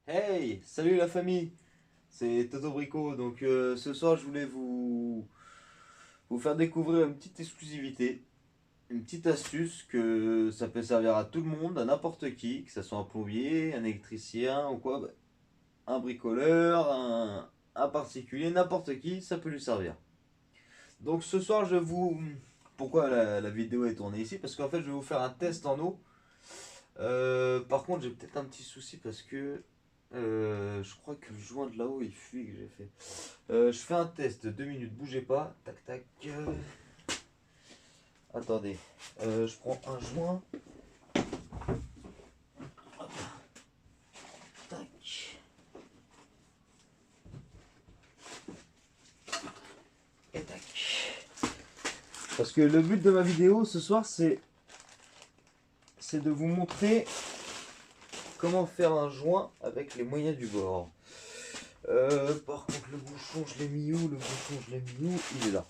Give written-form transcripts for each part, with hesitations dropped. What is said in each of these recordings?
Hey, salut la famille, c'est Toto Brico. Donc ce soir, je voulais vous faire découvrir une petite exclusivité, une petite astuce que ça peut servir à tout le monde, à n'importe qui, que ce soit un plombier, un électricien ou quoi, un bricoleur, un particulier, n'importe qui, ça peut lui servir. Donc ce soir, Pourquoi la vidéo est tournée ici? Parce qu'en fait, je vais vous faire un test en eau. Par contre, j'ai peut-être un petit souci parce que je crois que le joint de là-haut il fuit que j'ai fait. Je fais un test, 2 minutes, bougez pas. Tac tac. Attendez. Je prends un joint. Tac. Et tac. Parce que le but de ma vidéo ce soir c'est de vous montrer comment faire un joint avec les moyens du bord. Par contre le bouchon je l'ai mis où? Le bouchon je l'ai mis où? Il est là.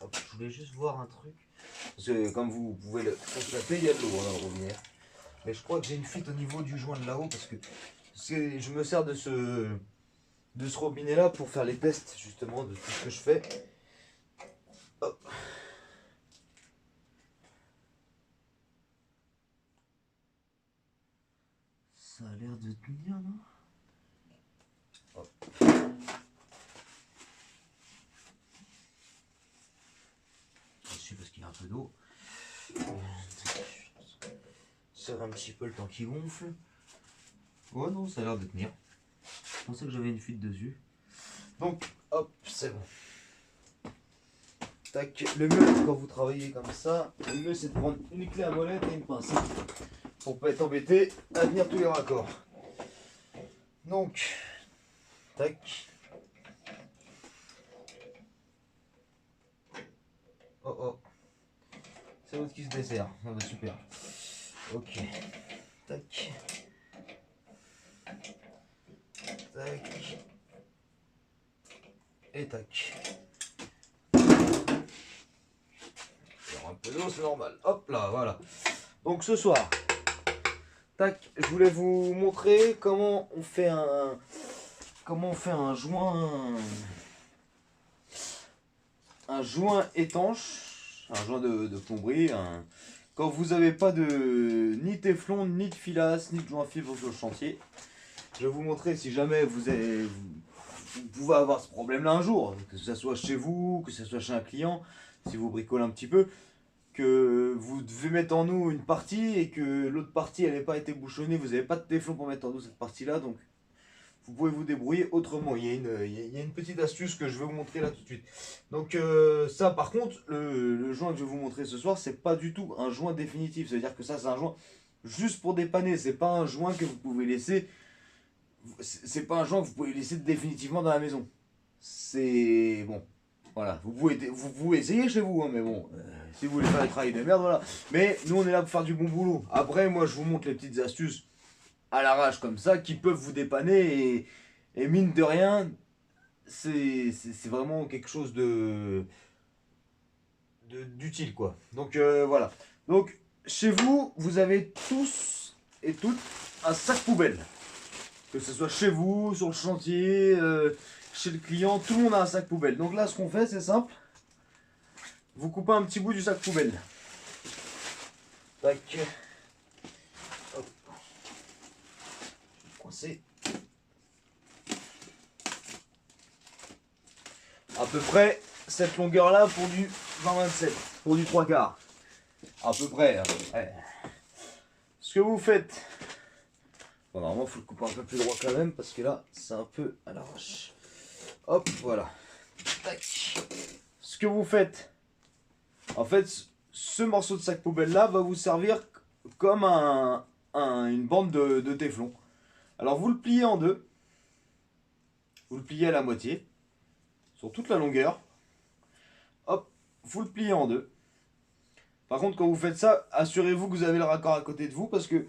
Hop, je voulais juste voir un truc. Parce que comme vous pouvez le constater, il y a de l'eau dans le robinet. Mais je crois que j'ai une fuite au niveau du joint de là-haut parce que je me sers de ce robinet là pour faire les tests justement de tout ce que je fais. Hop. Ça a l'air de tenir, non? Hop. Dessus parce qu'il y a un peu d'eau. Serre un petit peu le temps qu'il gonfle. Ouais, non, ça a l'air de tenir. Je pensais que j'avais une fuite dessus. Donc, hop, c'est bon. Tac. Le mieux quand vous travaillez comme ça, le mieux c'est de prendre une clé à molette et une pince pour pas être embêté à tenir tous les raccords. Donc, tac. Oh oh, c'est l'autre qui se dessert. Ah bah super. Ok. Tac. Tac. Et tac. Alors un peu d'eau, c'est normal. Hop là, voilà. Donc ce soir, tac, je voulais vous montrer comment on fait un joint étanche, un joint de plomberie, quand vous n'avez pas de ni téflon, ni de filasse, ni de joint fibre sur le chantier. Je vais vous montrer si jamais vous pouvez avoir ce problème-là un jour, que ce soit chez vous, que ce soit chez un client, si vous bricolez un petit peu, que vous devez mettre en eau une partie et que l'autre partie elle n'ait pas été bouchonnée, vous n'avez pas de téflon pour mettre en eau cette partie-là, donc vous pouvez vous débrouiller autrement. Il y a une petite astuce que je vais vous montrer là tout de suite. Donc ça par contre, le joint que je vais vous montrer ce soir, c'est pas du tout un joint définitif. C'est-à-dire que ça c'est un joint juste pour dépanner. C'est pas un joint que vous pouvez laisser. C'est pas un joint que vous pouvez laisser définitivement dans la maison. C'est bon. Voilà, vous pouvez essayer chez vous, hein, mais bon, si vous voulez faire le travail de merde, voilà. Mais nous, on est là pour faire du bon boulot. Après, moi, je vous montre les petites astuces à l'arrache comme ça qui peuvent vous dépanner et mine de rien, c'est vraiment quelque chose d'utile quoi. Donc voilà. Donc chez vous, vous avez tous et toutes un sac poubelle. Que ce soit chez vous, sur le chantier, chez le client, tout le monde a un sac poubelle. Donc là, ce qu'on fait, c'est simple. Vous coupez un petit bout du sac poubelle. Tac. Hop. Coincé. À peu près cette longueur là pour du 20-27, pour du 3 quarts. À peu près. Ouais. Ce que vous faites. Bon, normalement, il faut le couper un peu plus droit quand même parce que là, c'est un peu à l'arrache. Hop, voilà. Tac. Ce que vous faites, en fait, ce morceau de sac poubelle là va vous servir comme une bande de téflon. Alors, vous le pliez en deux. Vous le pliez à la moitié, sur toute la longueur. Hop, vous le pliez en deux. Par contre, quand vous faites ça, assurez-vous que vous avez le raccord à côté de vous parce que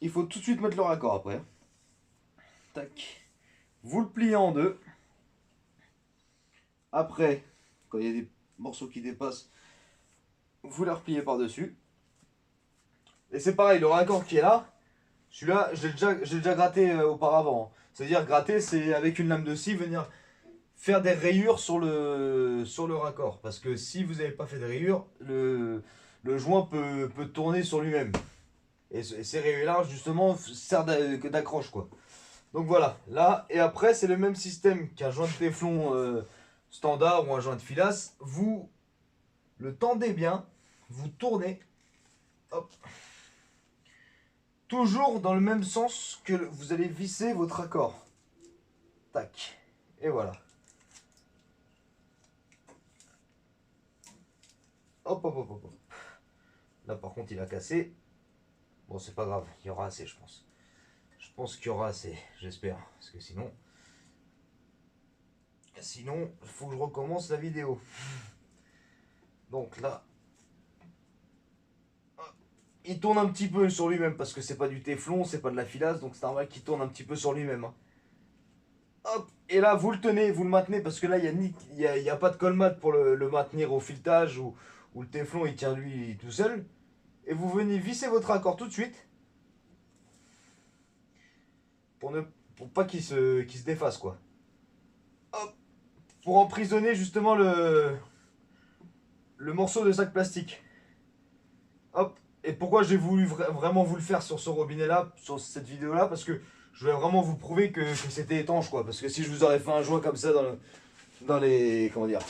il faut tout de suite mettre le raccord après. Tac. Vous le pliez en deux. Après, quand il y a des morceaux qui dépassent, vous les repliez par-dessus. Et c'est pareil, le raccord qui est là, Celui-là, j'ai déjà gratté auparavant. C'est-à-dire gratter, c'est avec une lame de scie venir faire des rayures sur le raccord. Parce que si vous n'avez pas fait de rayures, le joint peut tourner sur lui-même. Et ces rayures-là, justement, servent d'accroche, quoi. Donc voilà, là, et après, c'est le même système qu'un joint de téflon standard ou un joint de filasse. Vous le tendez bien, vous tournez, hop, toujours dans le même sens que vous allez visser votre raccord. Tac, et voilà. Hop, hop, hop, hop, hop. Là, par contre, il a cassé. Bon, c'est pas grave, il y aura assez, je pense. Je pense qu'il y aura assez, j'espère. Parce que sinon, il faut que je recommence la vidéo. Donc là, il tourne un petit peu sur lui-même parce que c'est pas du téflon, c'est pas de la filasse, donc c'est normal qu'il tourne un petit peu sur lui-même. Hein. Hop, et là, vous le tenez, vous le maintenez parce que là, il n'y a pas de colmat pour le maintenir au filetage ou le téflon il tient lui tout seul. Et vous venez visser votre raccord tout de suite pour pas qu'il se défasse, quoi. Hop, pour emprisonner justement le morceau de sac plastique. Hop, et pourquoi j'ai voulu vraiment vous le faire sur ce robinet là, sur cette vidéo là, parce que je voulais vraiment vous prouver que c'était étanche, quoi. Parce que si je vous aurais fait un joint comme ça dans les, comment dire,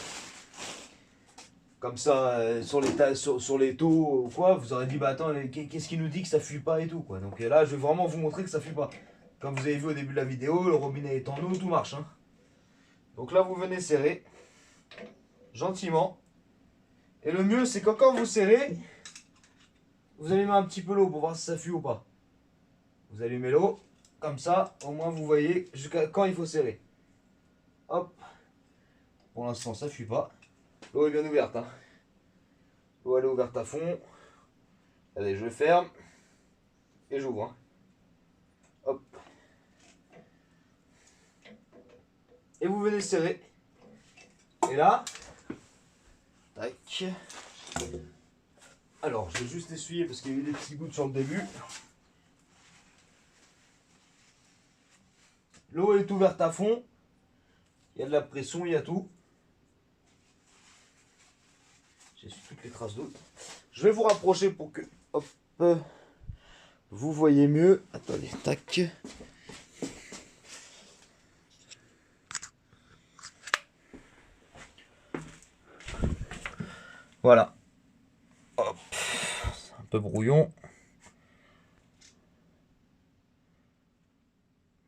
comme ça sur les taux ou quoi, vous aurez dit bah attends, qu'est-ce qui nous dit que ça fuit pas et tout, quoi. Donc là je vais vraiment vous montrer que ça fuit pas. Comme vous avez vu au début de la vidéo, le robinet est en eau, tout marche, hein. Donc là vous venez serrer gentiment, et le mieux c'est que quand vous serrez, vous allumez un petit peu l'eau pour voir si ça fuit ou pas. Vous allumez l'eau, comme ça, au moins vous voyez jusqu'à quand il faut serrer. Hop. Pour l'instant ça fuit pas. L'eau est bien ouverte, hein. L'eau elle est ouverte à fond. Allez, je ferme. Et j'ouvre, hein. Hop. Et vous venez serrer. Et là, tac. Alors, je vais juste essuyer parce qu'il y a eu des petits gouttes sur le début. L'eau est ouverte à fond. Il y a de la pression, il y a tout. J'essuie toutes les traces d'eau. Je vais vous rapprocher pour que hop, vous voyez mieux. Attendez, tac. Voilà. Hop. C'est un peu brouillon.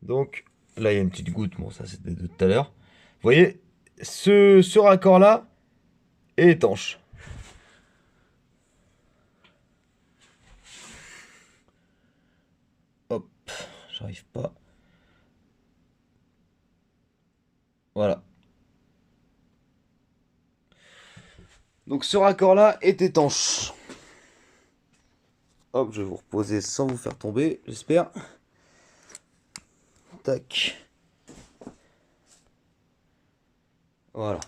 Donc, là, il y a une petite goutte. Bon, ça, c'était de tout à l'heure. Vous voyez, ce raccord-là est étanche. Hop, j'arrive pas. Voilà. Donc, ce raccord-là est étanche. Hop, je vais vous reposer sans vous faire tomber, j'espère. Tac. Voilà.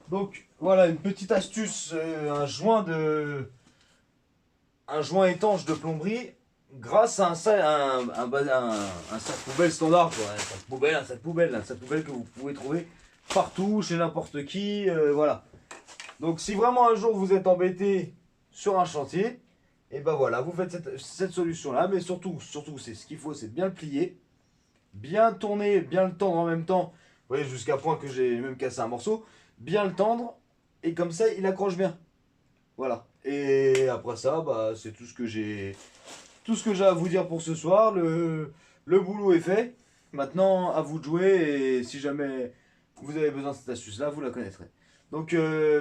Donc voilà une petite astuce, un joint étanche de plomberie grâce à un sac poubelle standard, quoi. Un sac poubelle que vous pouvez trouver partout, chez n'importe qui, voilà. Donc si vraiment un jour vous êtes embêté sur un chantier, et ben voilà, vous faites cette solution là, mais surtout c'est ce qu'il faut, c'est bien le plier, bien tourner, bien le tendre en même temps. Vous voyez, jusqu'à point que j'ai même cassé un morceau. Bien le tendre, et comme ça, il accroche bien. Voilà. Et après ça, bah, c'est tout ce que j'ai à vous dire pour ce soir. Le boulot est fait. Maintenant, à vous de jouer. Et si jamais vous avez besoin de cette astuce-là, vous la connaîtrez. Donc,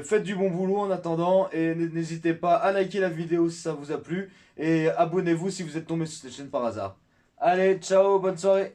faites du bon boulot en attendant. Et n'hésitez pas à liker la vidéo si ça vous a plu. Et abonnez-vous si vous êtes tombé sur cette chaîne par hasard. Allez, ciao, bonne soirée.